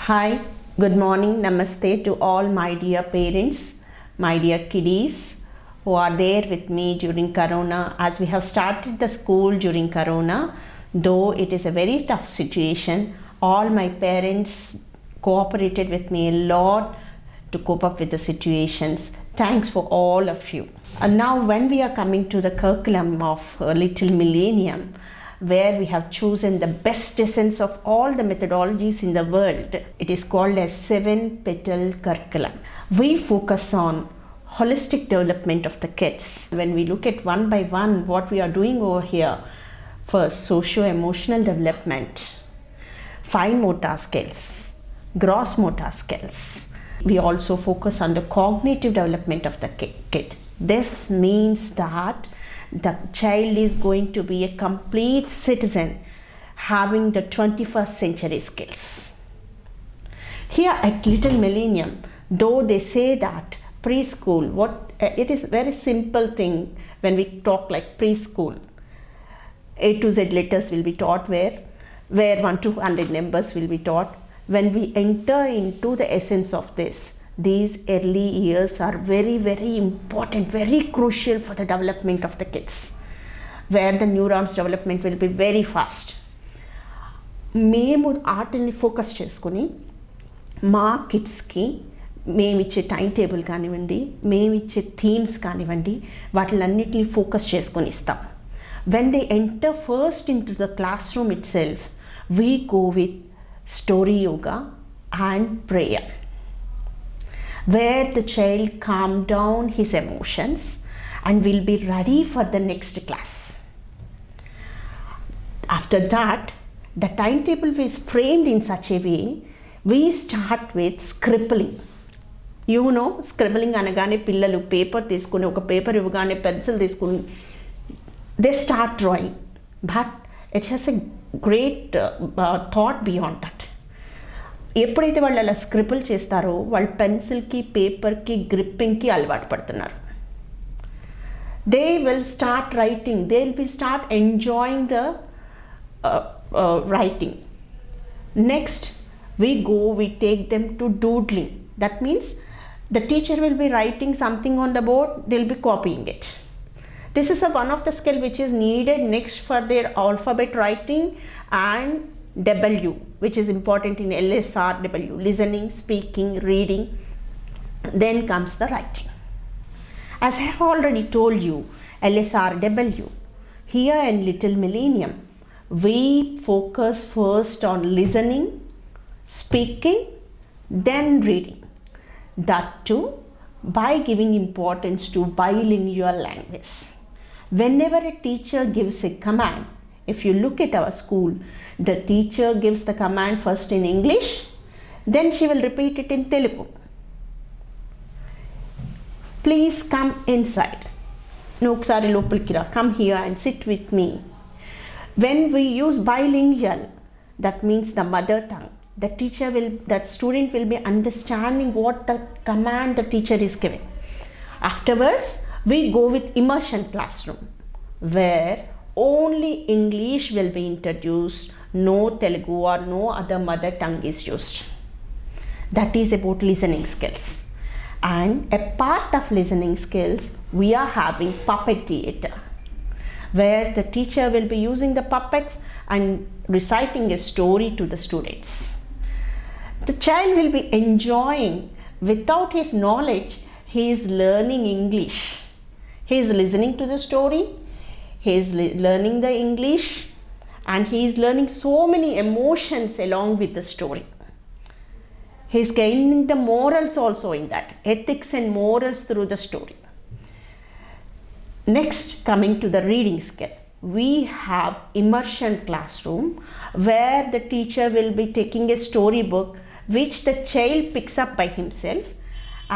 Hi, good morning, namaste to all my dear parents, my dear kiddies who are there with me during Corona as we have started the school during Corona. Though it is a very tough situation, all my parents cooperated with me a lot to cope up with the situations. Thanks for all of you. And now when we are coming to the curriculum of Little Millennium, where we have chosen the best essence of all the methodologies in the world. It is called a 7-petal curriculum. We focus on holistic development of the kids. When we look at one by one what we are doing over here, first socio-emotional development, fine motor skills, gross motor skills. We also focus on the cognitive development of the kid. This means that the child is going to be a complete citizen having the 21st century skills. Here at Little Millennium, though they say that preschool, it is very simple thing when we talk like preschool. A to Z letters will be taught where 1 to 100 numbers will be taught. When we enter into the essence of this, these early years are very, very important, very crucial for the development of the kids, where the neurons development will be very fast. మేము ఆర్ట్ని focus చేసుకుని మా కిడ్స్కి మేమిచ్చే time table కానివ్వండి, మేమిచ్చే themes కానివ్వండి, వాటిలన్నిటిని focus చేసుకొని ఇస్తాం. When they enter first into the classroom itself, we go with story yoga and prayer, where the child calm down his emotions and will be ready for the next class. After that, the timetable is framed in such a way, we start with scribbling. You know, scribbling అనగానే పిల్లలు paper తీసుకుని, ఒక paper ఇవ్వగానే pencil తీసుకుని they start drawing, but it has a great thought beyond that. ఎప్పుడైతే వాళ్ళు అలా స్క్రిబుల్ చేస్తారో వాళ్ళు పెన్సిల్కి, పేపర్కి, గ్రిప్పింగ్కి అలవాటు పడుతున్నారు. They will start writing, they will be start enjoying the writing. Next we take them to doodling. That means the teacher will be writing something on the board, they'll be copying it. This is one of the skill which is needed next for their alphabet writing and W, which is important in LSRW, listening, speaking, reading. Then comes the writing. As I have already told you, LSRW, here in Little Millennium, we focus first on listening, speaking, then reading. That too by giving importance to bilingual language. Whenever a teacher gives a command, if you look at our school, the teacher gives the command first in English, then she will repeat it in Telugu. Please come inside. Noksari lopalki ra, come here and sit with me. When we use bilingual, that means the mother tongue, that student will be understanding what the command the teacher is giving. Afterwards, we go with immersion classroom, where only English will be introduced, no Telugu or no other mother tongue is used. That is about listening skills. And a part of listening skills, we are having puppet theatre, where the teacher will be using the puppets and reciting a story to the students. The child will be enjoying. Without his knowledge, he is learning English. He is listening to the story, he is learning the English, and he is learning so many emotions along with the story. He is gaining the morals also in that, ethics and morals through the story. Next, coming to the reading skill, we have immersion classroom, where the teacher will be taking a storybook which the child picks up by himself,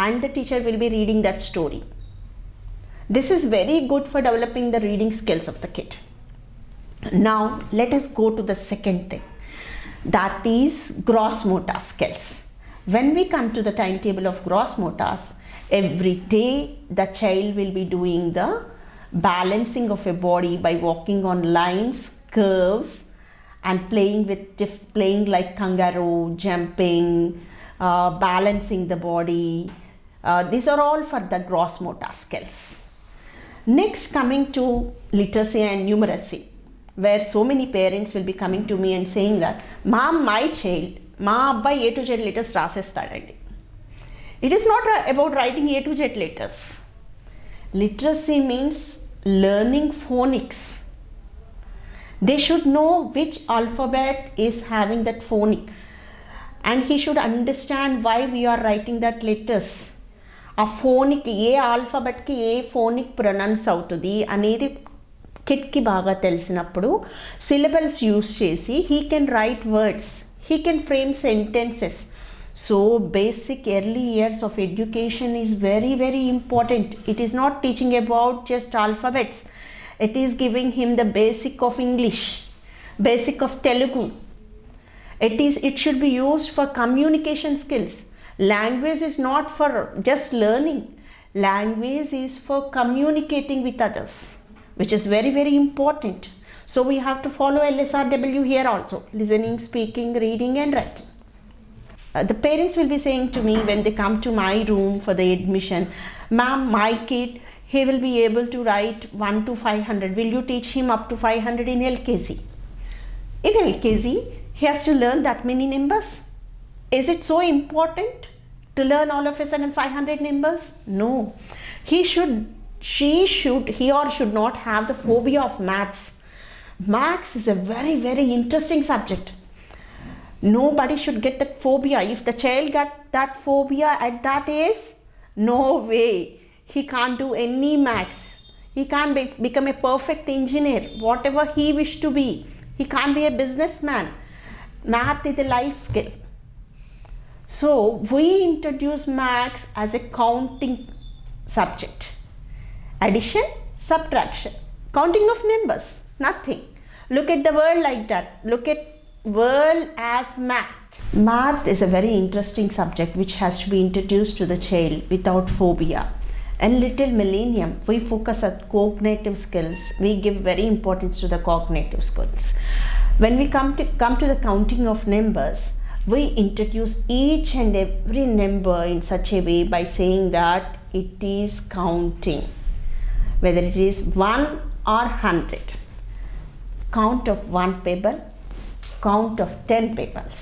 and the teacher will be reading that story. This is very good for developing the reading skills of the kid. Now let us go to the second thing, that is gross motor skills. When we come to the timetable of gross motors, every day the child will be doing the balancing of a body by walking on lines, curves and playing like kangaroo, jumping, balancing the body. These are all for the gross motor skills. Next, coming to literacy and numeracy, where so many parents will be coming to me and saying that, Mom, my child, ma abbai A to Z letters rasestadandi. It is not about writing A to Z letters. Literacy means learning phonics. They should know which alphabet is having that phonic, and he should understand why we are writing that letters. A phonic ఏ ఆల్ఫాబెట్కి ఏ phonic pronounce అవుతుంది అనేది కిడ్కి బాగా తెలిసినప్పుడు syllables use చేసి he can write words, he can frame sentences. So basic early years of education is very, very important. It is not teaching about just alphabets. It is giving him the basic of English, basic of Telugu. It should be used for communication skills. Language is not for just learning. Language is for communicating with others, which is very, very important. So we have to follow LSRW here also: listening, speaking, reading and writing. The parents will be saying to me when they come to my room for the admission, Ma'am, my kid, he will be able to write 1 to 500. Will you teach him up to 500 in LKG? In LKG, he has to learn that many numbers. Is it so important to learn all of a sudden 500 numbers? No. He or should not have the phobia of maths. Maths is a very, very interesting subject. Nobody should get that phobia. If the child got that phobia at that age, no way. He can't do any maths. He can't become a perfect engineer, whatever he wished to be. He can't be a businessman. Math is a life skill. So we introduce maths as a counting subject. Addition, subtraction, counting of numbers, nothing. Look at the world like that. Look at world as math. Math is a very interesting subject which has to be introduced to the child without phobia. In Little Millennium, we focus on cognitive skills. We give very importance to the cognitive skills. When we come to the counting of numbers, we introduce each and every number in such a way by saying that it is counting, whether it is 1 or 100. Count of 1 pebble, count of 10 pebbles,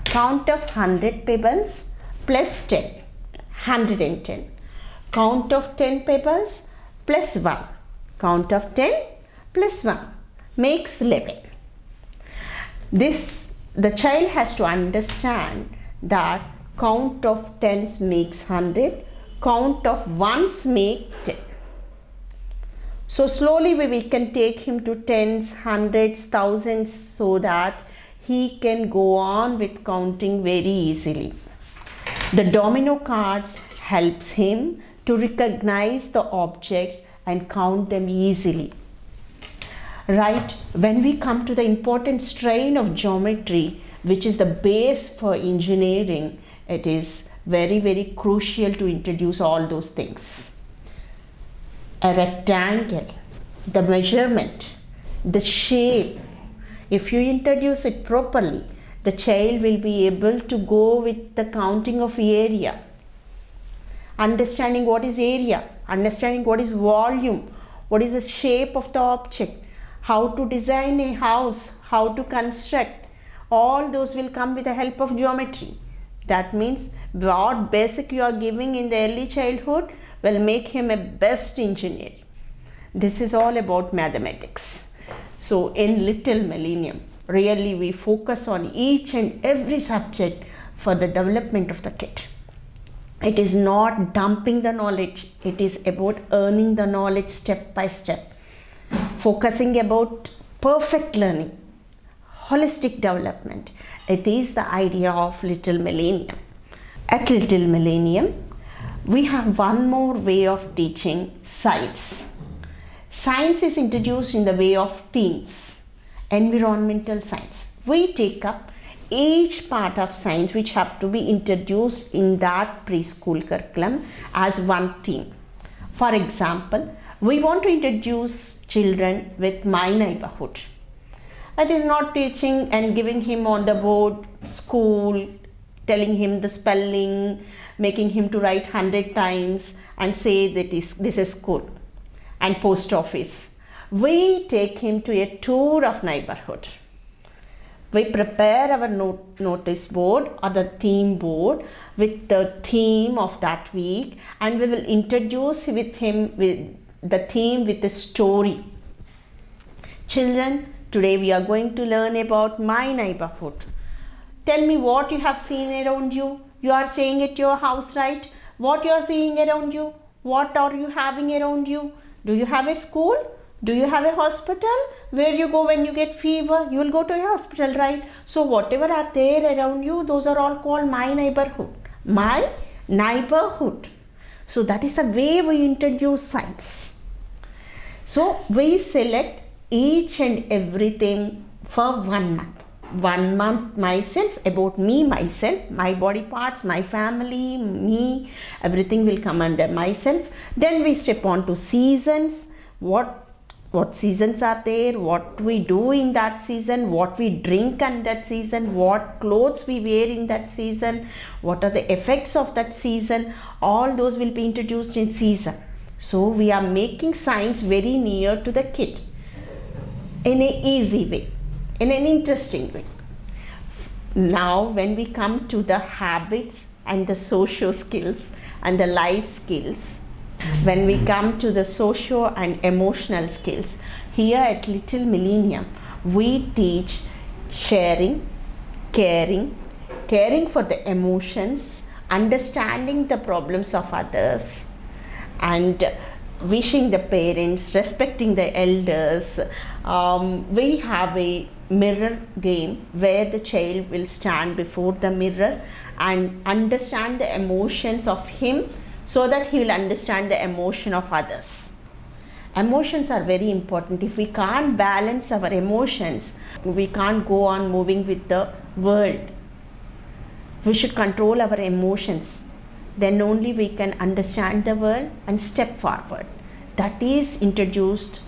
count of 100 pebbles plus 10, 110. Count of 10 pebbles plus 1, count of 10 plus 1 makes 11. The child has to understand that count of 10s makes 100, count of 1s make 10. So slowly we can take him to 10s, 100s, 1000s, so that he can go on with counting very easily. The domino cards helps him to recognize the objects and count them easily. Right, when we come to the important strain of geometry, which is the base for engineering, it is very, very crucial to introduce all those things. A rectangle, the measurement, the shape. If you introduce it properly, the child will be able to go with the counting of area, understanding what is area, understanding what is volume, what is the shape of the object, how to design a house, how to construct. All those will come with the help of geometry. That means what basic you are giving in the early childhood will make him a best engineer. This is all about mathematics. So in Little Millennium, really we focus on each and every subject for the development of the kid. It is not dumping the knowledge. It is about earning the knowledge step by step. Focusing about perfect learning, holistic development. It is the idea of Little Millennium. At Little Millennium, we have one more way of teaching: science. Science is introduced in the way of themes. Environmental science. We take up each part of science which have to be introduced in that preschool curriculum as one theme. For example, we want to introduce children with my neighborhood. It is not teaching and giving him on the board school, telling him the spelling, making him to write 100 times and say that this is school and post office. We take him to a tour of neighborhood. We prepare our notice board or the theme board with the theme of that week, and we will introduce with him with the theme with a story. Children, today we are going to learn about my neighborhood. Tell me what you have seen around you. You are staying at your house, right? What you are seeing around you? What are you having around you? Do you have a school? Do you have a hospital? Where you go when you get fever? You will go to a hospital, right? So whatever are there around you, those are all called my neighborhood. My neighborhood. So that is the way we introduce science. So we select each and everything for 1 month. 1 month myself, about me, myself, my body parts, my family, me, everything will come under myself. Then we step on to seasons. What seasons are there, what we do in that season, what we drink in that season, what clothes we wear in that season, what are the effects of that season, all those will be introduced in season. So we are making science very near to the kid in an easy way, in an interesting way. Now when we come to the habits and the social skills and the life skills, when we come to the socio and emotional skills, here at Little Millennium, we teach sharing, caring for the emotions, understanding the problems of others, and wishing the parents, respecting the elders. We have a mirror game where the child will stand before the mirror and understand the emotions of him, so that he will understand the emotion of others. Emotions are very important. If we can't balance our emotions, we can't go on moving with the world. We should control our emotions. Then only we can understand the world and step forward. That is introduced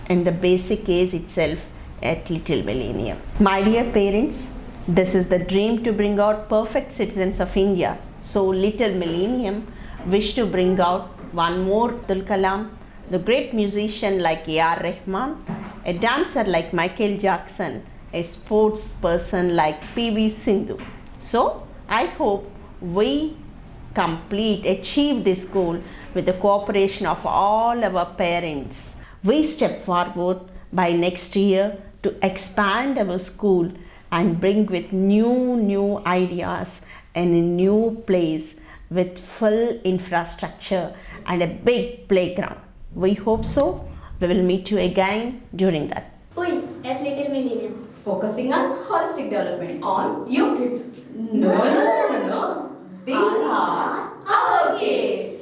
in the basic age itself at Little Millennium. My dear parents, this is the dream to bring out perfect citizens of India. So Little Millennium wish to bring out one more Abdul Kalam, the great musician like A.R. Rahman, a dancer like Michael Jackson, a sports person like P.V. Sindhu. So I hope we achieve this goal with the cooperation of all our parents. We step forward by next year to expand our school and bring with new ideas and a new place with full infrastructure and a big playground. We hope so. We will meet you again during that. We at Little Millennium, focusing on holistic development on your kids. No. These are our kids.